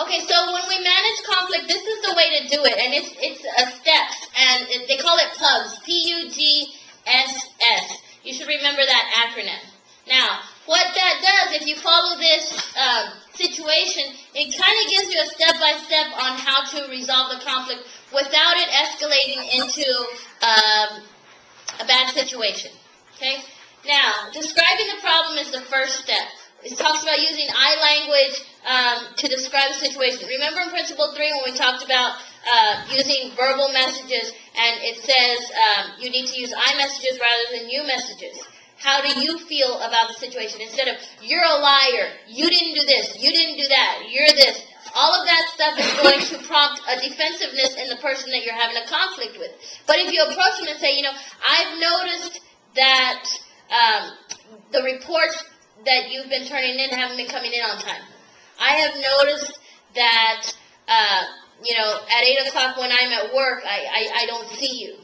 Okay, so when we manage conflict, this is the way to do it, and it's steps, and they call it PUGS, PUGSS. You should remember that acronym. Now, what that does, if you follow this situation, it kind of gives you a step-by-step on how to resolve the conflict without it escalating into a bad situation. Okay? Now, describing the problem is the first step. It talks about using I language to describe the situation. Remember in Principle 3 when we talked about using verbal messages, and it says you need to use I messages rather than you messages. How do you feel about the situation? Instead of, you're a liar, you didn't do this, you didn't do that, you're this. All of that stuff is going to prompt a defensiveness in the person that you're having a conflict with. But if you approach them and say, you know, I've noticed that the reports that you've been turning in haven't been coming in on time. I have noticed that, you know, at 8 o'clock when I'm at work, I don't see you,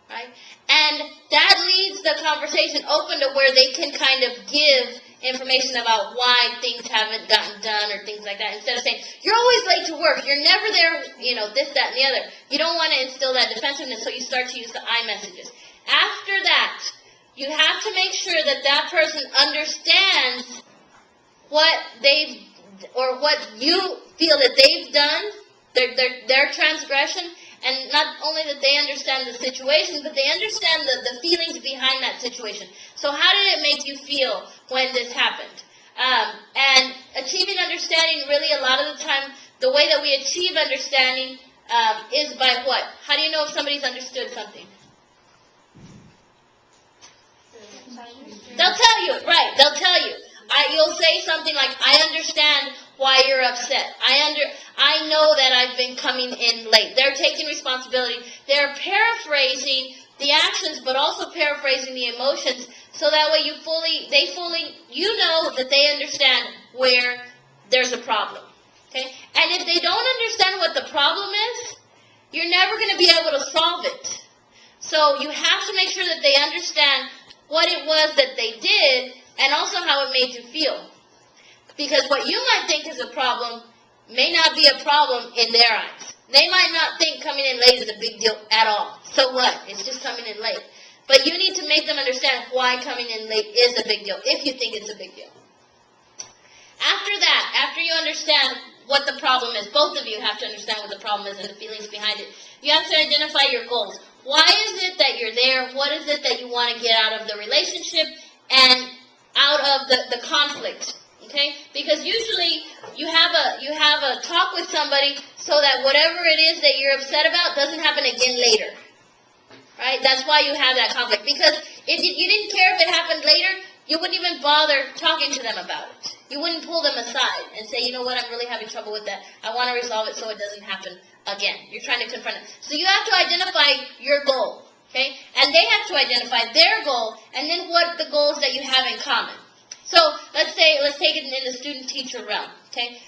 right? And that leaves the conversation open to where they can kind of give information about why things haven't gotten done or things like that. Instead of saying, you're always late to work, you're never there, you know, this, that, and the other. You don't want to instill that defensiveness, so you start to use the I messages. After that, you have to make sure that that person understands what they've, or what you feel that they've done, their transgression, and not only that they understand the situation, but they understand the feelings behind that situation. So how did it make you feel when this happened? And achieving understanding, really a lot of the time, the way that we achieve understanding is by what? How do you know if somebody's understood something? They'll tell you, right, they'll tell you. You'll say something like, I understand why you're upset. I know that I've been coming in late. They're taking responsibility. They're paraphrasing the actions, but also paraphrasing the emotions, so that way you know that they understand where there's a problem. Okay? And if they don't understand what the problem is, you're never going to be able to solve it. So you have to make sure that they understand what it was that they did, and also how it made you feel. Because what you might think is a problem may not be a problem in their eyes. They might not think coming in late is a big deal at all. So what? It's just coming in late. But you need to make them understand why coming in late is a big deal, if you think it's a big deal. After that, after you understand what the problem is, both of you have to understand what the problem is and the feelings behind it. You have to identify your goals. Why is it that you're there? What is it that you want to get out of the relationship and out of the conflict? Okay? Because usually you have a talk with somebody so that whatever it is that you're upset about doesn't happen again later. Right? That's why you have that conflict. Because if you didn't care if it happened later, you wouldn't even bother talking to them about it. You wouldn't pull them aside and say, you know what, I'm really having trouble with that. I want to resolve it so it doesn't happen again. You're trying to confront it. So you have to identify your goal. Okay? And they have to identify their goal, and then what the goals that you have in common. So let's take it in the student-teacher realm. Okay?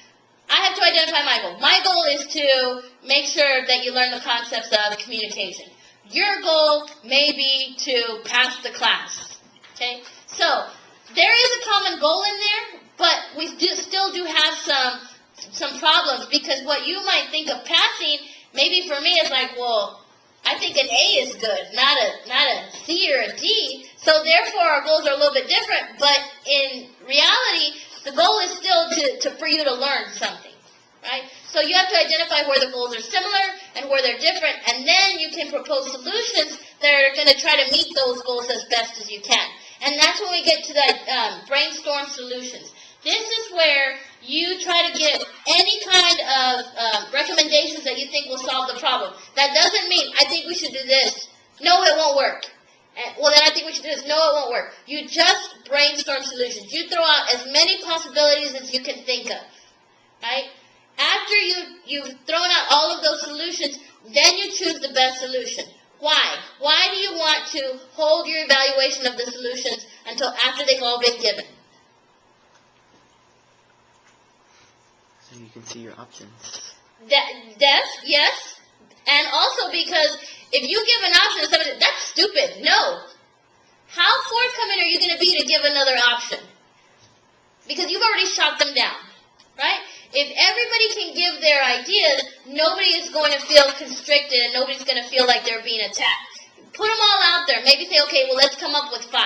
I have to identify my goal. My goal is to make sure that you learn the concepts of communication. Your goal may be to pass the class. Okay? So there is a common goal in there, but we still do have some problems, because what you might think of passing, maybe for me, is like, well, I think an A is good, not a C or a D. So therefore, our goals are a little bit different. But in reality, the goal is still for you to learn something, right? So you have to identify where the goals are similar and where they're different, and then you can propose solutions that are going to try to meet those goals as best as you can. And that's when we get to that brainstorm solutions. This is where you try to get any kind of recommendations that you think will solve the problem. That doesn't mean, I think we should do this. No, it won't work. Well, then I think we should do this. No, it won't work. You just brainstorm solutions. You throw out as many possibilities as you can think of, right? After you've thrown out all of those solutions, then you choose the best solution. Why? Why do you want to hold your evaluation of the solutions until after they've all been given? So you can see your options. Yes. And also because if you give an option to somebody, that's stupid. No. How forthcoming are you going to be to give another option? Because you've already shot them down, right? If everybody can give their ideas, nobody is going to feel constricted and nobody's going to feel like they're being attacked. Put them all out there. Maybe say, okay, well, let's come up with 5.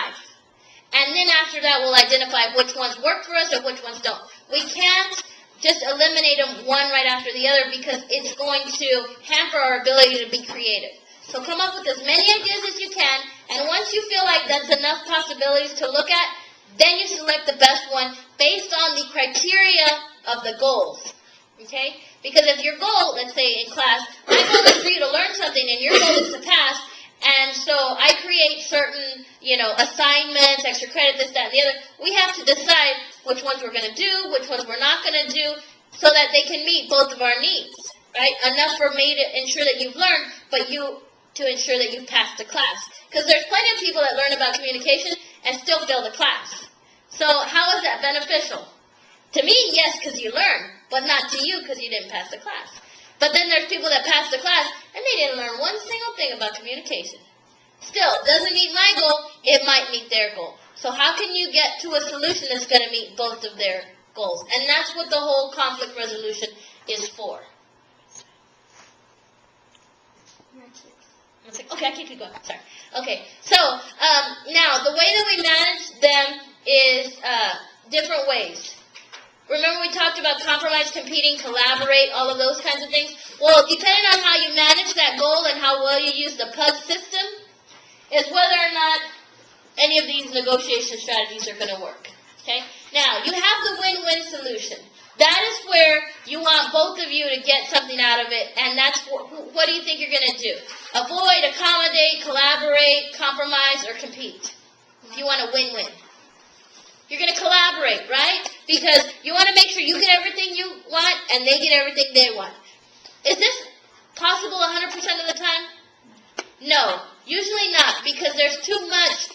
And then after that, we'll identify which ones work for us or which ones don't. We can't just eliminate them one right after the other because it's going to hamper our ability to be creative. So come up with as many ideas as you can, and once you feel like that's enough possibilities to look at, then you select the best one based on the criteria of the goals. Okay? Because if your goal, let's say in class, my goal is for you to learn something and your goal is to pass, and so I create certain, assignments, extra credit, this, that, and the other. We have to decide which ones we're going to do, which ones we're not going to do, so that they can meet both of our needs, right? Enough for me to ensure that you've learned, but you to ensure that you pass the class. Because there's plenty of people that learn about communication and still fail the class. So how is that beneficial? To me, yes, because you learn, but not to you because you didn't pass the class. But then there's people that pass the class, and they didn't learn one single thing about communication. Still, doesn't meet my goal, it might meet their goal. So how can you get to a solution that's going to meet both of their goals? And that's what the whole conflict resolution is for. Okay, I can keep going. Sorry. Okay, so now the way that we manage them is different ways. Remember we talked about compromise, competing, collaborate, all of those kinds of things? Well, depending on how you manage that goal and how well you use the PUD system is whether or not any of these negotiation strategies are going to work. Okay? Now, you have the win-win solution. That is where you want both of you to get something out of it, and that's what do you think you're going to do? Avoid, accommodate, collaborate, compromise, or compete. If you want a win-win. You're going to collaborate, right? Because you want to make sure you get everything you want and they get everything they want. Is this possible 100% of the time? No, usually not, because there's too much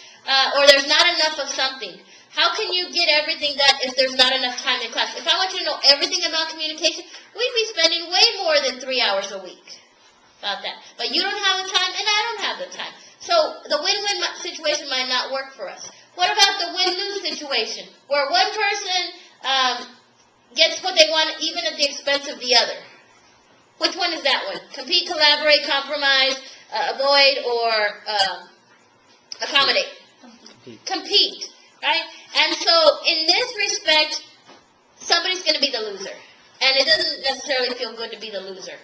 or there's not enough of something. How can you get everything done if there's not enough time in class? If I want you to know everything about communication, we'd be spending way more than 3 hours a week about that. But you don't have the time and I don't have the time. So the win-win situation might not work for us. What about the win-lose situation, where one person gets what they want even at the expense of the other? Which one is that one? Compete, collaborate, compromise, avoid, or accommodate? Compete, right? And so in this respect, somebody's going to be the loser. And it doesn't necessarily feel good to be the loser.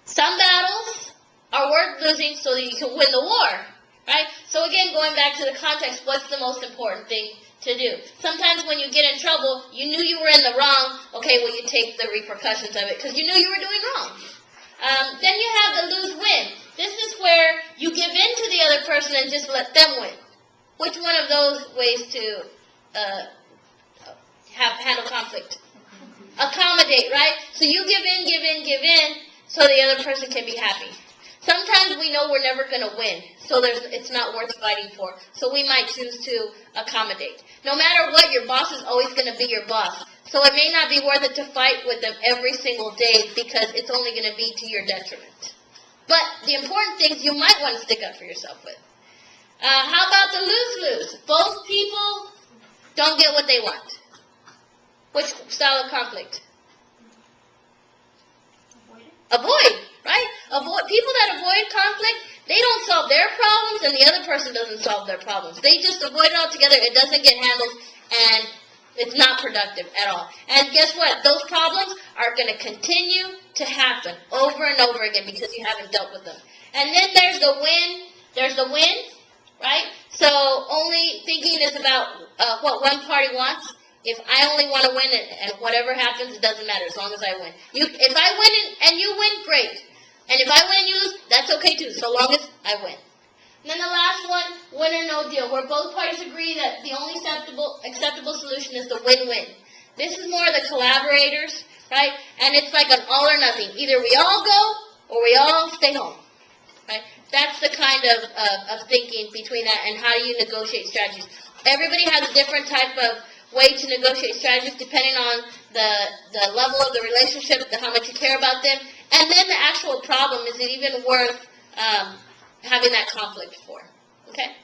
Some battles are worth losing so that you can win the war. Right? So again, going back to the context, what's the most important thing to do? Sometimes when you get in trouble, you knew you were in the wrong, okay, well, you take the repercussions of it because you knew you were doing wrong. Then you have the lose-win. This is where you give in to the other person and just let them win. Which one of those ways to handle conflict? Accommodate, right? So you give in, so the other person can be happy. Sometimes we know we're never going to win, so it's not worth fighting for. So we might choose to accommodate. No matter what, your boss is always going to be your boss. So it may not be worth it to fight with them every single day because it's only going to be to your detriment. But the important things you might want to stick up for yourself with. How about the lose-lose? Both people don't get what they want. Which style of conflict? Avoid, right? People that avoid conflict, they don't solve their problems and the other person doesn't solve their problems. They just avoid it altogether. It doesn't get handled and it's not productive at all. And guess what? Those problems are going to continue to happen over and over again because you haven't dealt with them. And then there's the win. There's the win, right? So only thinking is about what one party wants. If I only want to win and whatever happens, it doesn't matter as long as I win. If I win and you win, great. And if I win and you lose, that's okay too, so long as I win. And then the last one, win or no deal, where both parties agree that the only acceptable solution is the win-win. This is more the collaborators, right? And it's like an all or nothing. Either we all go or we all stay home, right? That's the kind of thinking between that and how do you negotiate strategies. Everybody has a different type of way to negotiate strategies depending on the level of the relationship, how much you care about them, and then the actual problem, is it even worth having that conflict for, okay?